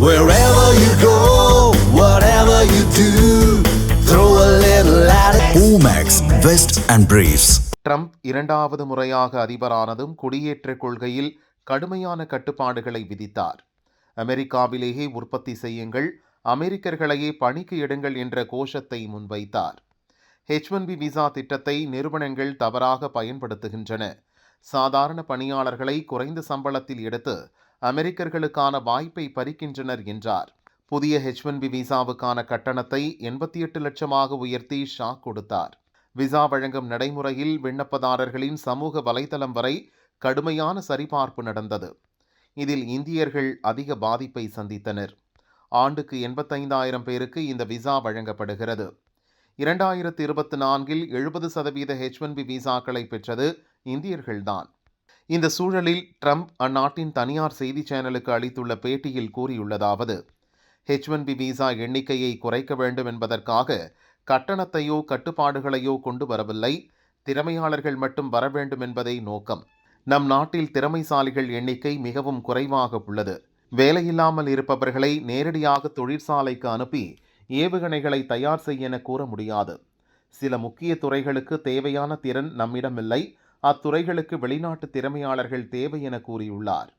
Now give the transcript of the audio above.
Wherever you go, whatever you do, throw a little at it. Omax, Vest and Briefs. Trump இரண்டாவது முறையாக அதிபரானதும் குடியேற்ற கொள்கையில் கடுமையான கட்டுப்பாடுகளை விதித்தார். அமெரிக்காவிலேயே உற்பத்தி செய்யுங்கள், அமெரிக்கர்களையே பணிக்கு எடுங்கள் என்ற கோஷத்தை முன்வைத்தார். H1B விசா திட்டத்தை நிறுவனங்கள் தவறாக பயன்படுத்துகின்றன. சாதாரண பணியாளர்களை குறைந்த சம்பளத்தில் எடுத்து அமெரிக்கர்களுக்கான வாய்ப்பை பறிக்கின்றனர் என்றார். புதிய H1B விசாவுக்கான கட்டணத்தை 88 லட்சமாக உயர்த்தி ஷாக் கொடுத்தார். விசா வழங்கும் நடைமுறையில் விண்ணப்பதாரர்களின் சமூக வலைதளம் வரை கடுமையான சரிபார்ப்பு நடந்தது. இதில் இந்தியர்கள் அதிக பாதிப்பை சந்தித்தனர். ஆண்டுக்கு 85,000 பேருக்கு இந்த விசா வழங்கப்படுகிறது. 2024 70% H1B விசாக்களை பெற்றது இந்தியர்கள்தான். இந்த சூழலில் ட்ரம்ப் அந்நாட்டின் தனியார் செய்தி சேனலுக்கு அளித்துள்ள பேட்டியில் கூறியுள்ளதாவது: H1B விசா எண்ணிக்கையை குறைக்க வேண்டும் என்பதற்காக கட்டணத்தையோ கட்டுப்பாடுகளையோ கொண்டு வரவில்லை. திறமையாளர்கள் மட்டும் வர வேண்டும் என்பதே நோக்கம். நம் நாட்டில் திறமைசாலிகள் எண்ணிக்கை மிகவும் குறைவாக உள்ளது. வேலையில்லாமல் இருப்பவர்களை நேரடியாக தொழிற்சாலைக்கு அனுப்பி ஏவுகணைகளை தயார் செய்ய என கூற முடியாது. சில முக்கிய துறைகளுக்கு தேவையான திறன் நம்மிடமில்லை. அத்துறைகளுக்கு வெளிநாட்டு திறமையாளர்கள் தேவை என கூறியுள்ளார்.